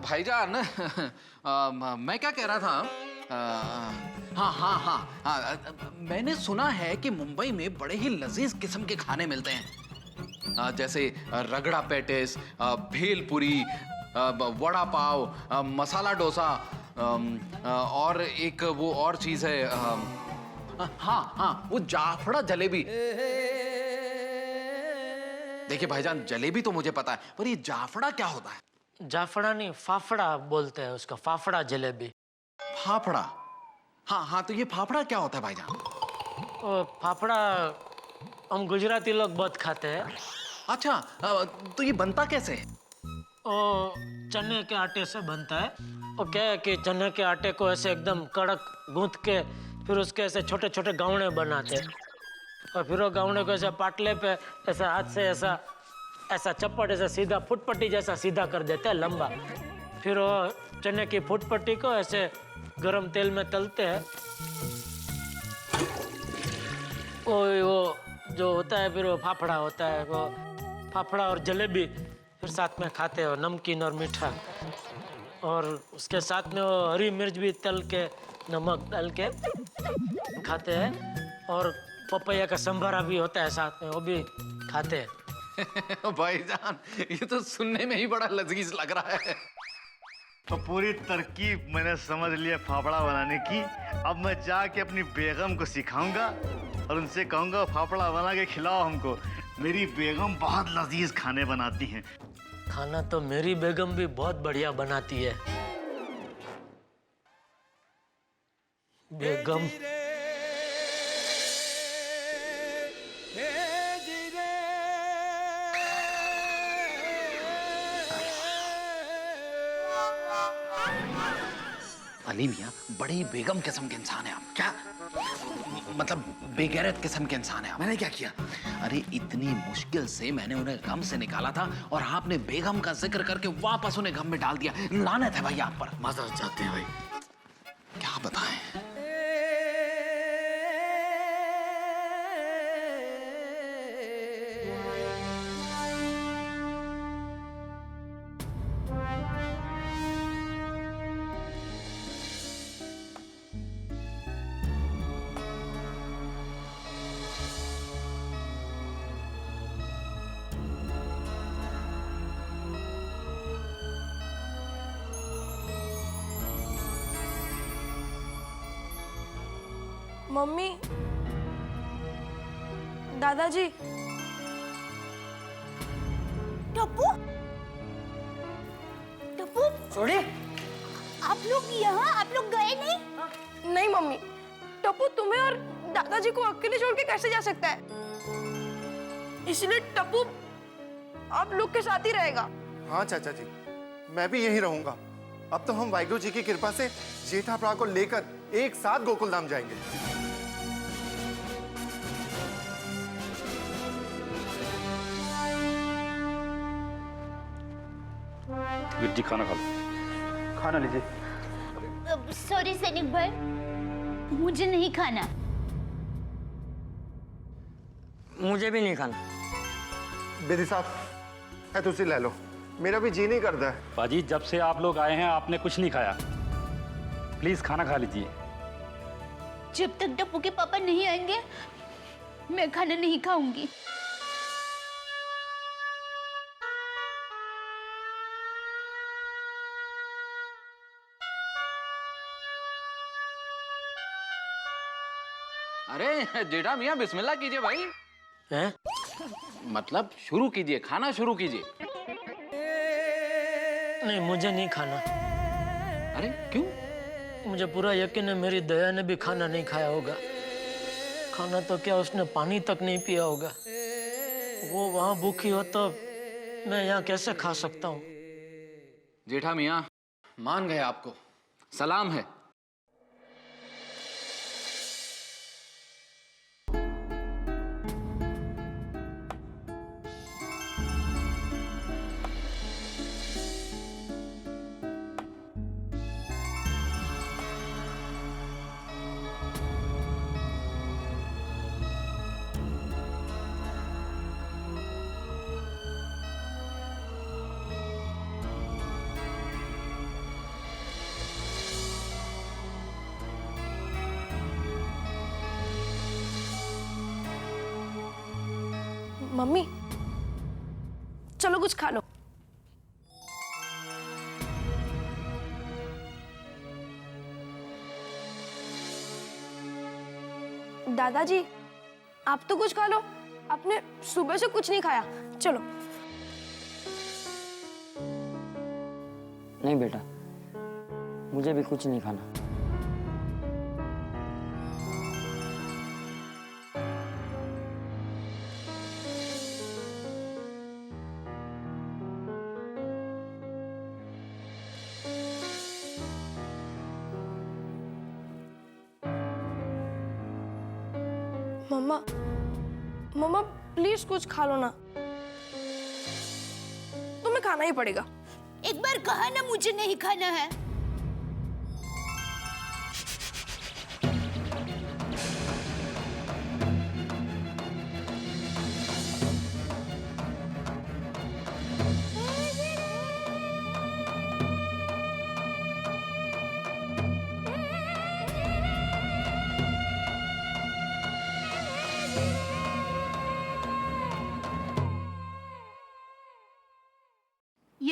भाईजान, मैं क्या कह रहा था, हाँ, मैंने सुना है कि मुंबई में बड़े ही लजीज किस्म के खाने मिलते हैं, जैसे रगड़ा पैटिस, भेलपुरी, वड़ा पाव, मसाला डोसा, और एक वो और चीज है, हाँ, वो जाफड़ा जलेबी। देखिए भाईजान, जलेबी तो मुझे पता है, पर ये जाफड़ा क्या होता है? जाफड़ा नहीं, फाफड़ा बोलते हैं उसका, फाफड़ा जलेबी। फाफड़ा? हाँ, तो ये फाफड़ा क्या होता है भाईजान? फाफड़ा हम गुजराती लोग बहुत खाते हैं। अच्छा, तो ये बनता कैसे है? चने के आटे से बनता है। वो क्या है कि चने के आटे को ऐसे एकदम कड़क गूंथ के फिर उसके ऐसे छोटे छोटे गावड़े बनाते हैं, और फिर वो गावड़े को ऐसे पाटले पे ऐसा हाथ से ऐसा चप्पट ऐसा सीधा फुटपट्टी जैसा सीधा कर देते हैं, लंबा। फिर वो चने की फुटपट्टी को ऐसे गरम तेल में तलते हैं। वो जो होता है फिर वो फाफड़ा होता है, वो फाफड़ा और जलेबी फिर साथ में खाते हो, नमकीन और मीठा, और उसके साथ में वो हरी मिर्च भी तल के नमक डाल के खाते हैं, और पपैया का संभारा भी होता है साथ में, वो भी खाते हैं। भाईजान ये तो सुनने में ही बड़ा लजीज लग रहा है। तो पूरी तरकीब मैंने समझ लिया फाफड़ा बनाने की। अब मैं जाके अपनी बेगम को सिखाऊंगा और उनसे कहूंगा फाफड़ा बना के खिलाओ हमको। मेरी बेगम बहुत लजीज खाने बनाती हैं। खाना तो मेरी बेगम भी बहुत बढ़िया बनाती है। बेगम अली मियाँ बड़ी बेगम किस्म के इंसान है आप। क्या मतलब बेगैरत किस्म के इंसान है आप। मैंने क्या किया? अरे इतनी मुश्किल से मैंने उन्हें गम से निकाला था और आपने बेगम का जिक्र करके वापस उन्हें गम में डाल दिया। लानत है भाई आप पर। माजरत चाहते हैं भाई। क्या बताएं? मम्मी, दादाजी, टप्पू, टप्पू, छोड़िए। आप लोग यहाँ, आप लोग गए नहीं? नहीं मम्मी, टप्पू तुम्हें और दादाजी को अकेले छोड़ के कैसे जा सकता है? इसलिए टप्पू आप लोग के साथ ही रहेगा। हाँ चाचा जी, मैं भी यहीं रहूंगा। अब तो हम वाहिगुरु जी की कृपा से जेठा भरा को लेकर एक साथ गोकुल धाम जाएंगे। वीर जी खाना खा लो। खाना लीजिए। सॉरी सैनिक भाई, मुझे नहीं खाना। मुझे भी नहीं खाना। बेदी साहब, है तुसी ले लो, मेरा भी जी नहीं करता है। बाजी जब से आप लोग आए हैं आपने कुछ नहीं खाया, प्लीज खाना खा लीजिए। जब तक टप्पू के पापा नहीं आएंगे मैं खाना नहीं खाऊंगी। अरे जेठा मियाँ बिस्मिल्लाह कीजिए भाई। हैं? मतलब शुरू कीजिए, खाना शुरू कीजिए। नहीं, मुझे नहीं खाना। अरे क्यों? मुझे पूरा यकीन है मेरी दया ने भी खाना नहीं खाया होगा। खाना तो क्या, उसने पानी तक नहीं पिया होगा। वो वहां भूखी हो तो मैं यहाँ कैसे खा सकता हूँ? जेठा मियाँ मान गए आपको, सलाम है। मम्मी, चलो कुछ खा लो। दादाजी, आप तो कुछ खा लो। आपने सुबह से कुछ नहीं खाया। चलो। नहीं बेटा, मुझे भी कुछ नहीं खाना। मम्मा, मम्मा प्लीज कुछ खा लो ना। तुम्हें खाना ही पड़ेगा। एक बार कहा ना मुझे नहीं खाना है।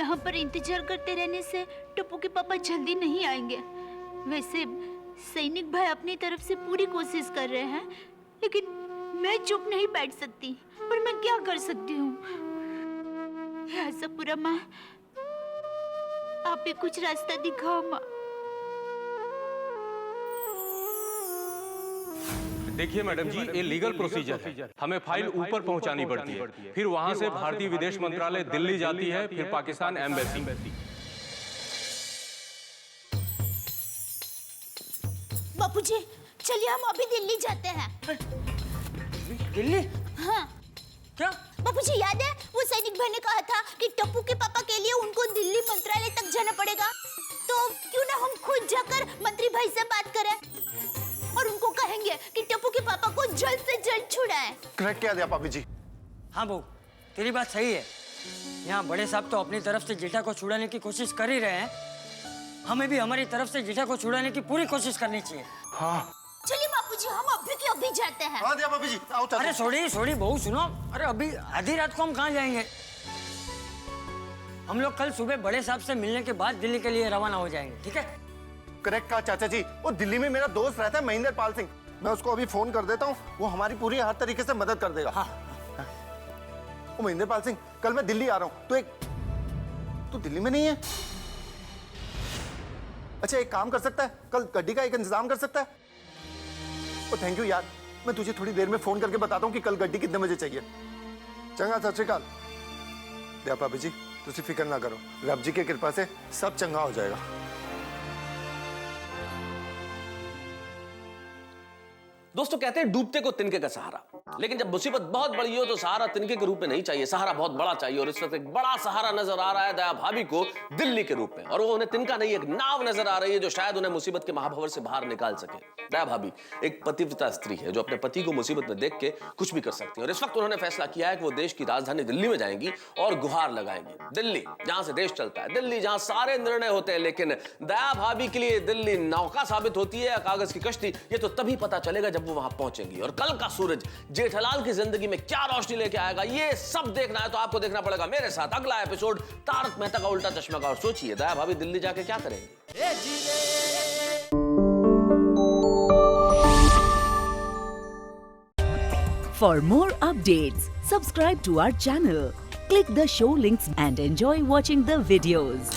यहाँ पर इंतजार करते रहने से टप्पू के पापा जल्दी नहीं आएंगे। वैसे सैनिक भाई अपनी तरफ से पूरी कोशिश कर रहे हैं, लेकिन मैं चुप नहीं बैठ सकती। पर मैं क्या कर सकती हूँ? आशापुरा माँ, आप ही कुछ रास्ता दिखाओ माँ। देखिए मैडम जी, ये लीगल प्रोसीजर है। हमें फाइल ऊपर पहुंचानी पड़ती है, फिर वहां से भारतीय विदेश मंत्रालय दिल्ली जाती है, फिर पाकिस्तान एम्बेसी। बापूजी, चलिए हम अभी दिल्ली जाते हैं। दिल्ली? हाँ। क्या? बापूजी, याद है वो सैनिक भाई ने कहा था कि टप्पू के पापा के लिए उनको दिल्ली मंत्रालय तक जाना पड़ेगा। तो क्यों ना हम खुद जाकर मंत्री भाई से बात करें और उनको कहेंगे कि टप्पू के पापा को जल्द से जल्द छुड़ाएं। करेक्ट किया भाभी जी। हाँ बहू, तेरी बात सही है। यहाँ बड़े साहब तो अपनी तरफ से जेठा को छुड़ाने की कोशिश कर ही रहे हैं, हमें भी हमारी तरफ से जेठा को छुड़ाने की पूरी कोशिश करनी चाहिए। हाँ चलिए बापूजी, हम अभी के अभी जाते हैं। हाँ भाभी जी, आओ। अरे सोड़ी बहू सुनो, अरे अभी आधी रात को हम कहाँ जाएंगे? हम लोग कल सुबह बड़े साहब से मिलने के बाद दिल्ली के लिए रवाना हो जाएंगे, ठीक है? करेक्ट कहा चाचा जी। वो दिल्ली में मेरा दोस्त रहता है महेंद्र पाल सिंह, मैं उसको अभी फोन कर देता हूँ, वो हमारी पूरी हर तरीके से मदद कर देगा। हाँ। वो महेंद्र पाल सिंह, कल मैं दिल्ली आ रहा हूँ, तू दिल्ली में नहीं है? अच्छा एक काम कर सकता है, कल गड्डी का एक इंतजाम कर सकता है? ओ थैंक यू यार, मैं तुझे थोड़ी देर में फोन करके बताता हूँ कि कल गड्डी कितने बजे चाहिए। चंगा सत श्री अकाल। दया भाभी जी, तुसी फिक्र ना करो, रब जी की कृपा से सब चंगा हो जाएगा। दोस्तों, कहते हैं डूबते को तिनके का सहारा, लेकिन जब मुसीबत बहुत बड़ी हो तो सहारा तिनके के रूप में नहीं चाहिए, सहारा बहुत बड़ा चाहिए। और इस वक्त एक बड़ा सहारा नजर आ रहा है दया भाभी को दिल्ली के रूप में, और वो उन्हें तिनका नहीं, एक नाव नजर आ रही है जो शायद उन्हें मुसीबत के महाभंवर से बाहर निकाल सके। दया भाभी एक पतिव्रता स्त्री है जो अपने पति को मुसीबत में देख के कुछ भी कर सकती है, और इस वक्त उन्होंने फैसला किया है कि वो देश की राजधानी दिल्ली में जाएंगी और गुहार लगाएंगी। दिल्ली जहां से देश चलता है, दिल्ली जहां सारे निर्णय होते हैं, लेकिन दया भाभी के लिए दिल्ली नौका साबित होती है या कागज की कश्ती, ये तो तभी पता चलेगा जब वो वहां पहुंचेंगी। और कल का सूरज जेठालाल की जिंदगी में क्या रोशनी लेके आएगा, ये सब देखना है तो आपको देखना पड़ेगा मेरे साथ अगला एपिसोड तारक मेहता का उल्टा चश्मा का। और सोचिए दया भाभी दिल्ली जाके क्या करेंगे। For more updates, subscribe to our channel, click the show links and enjoy watching the videos.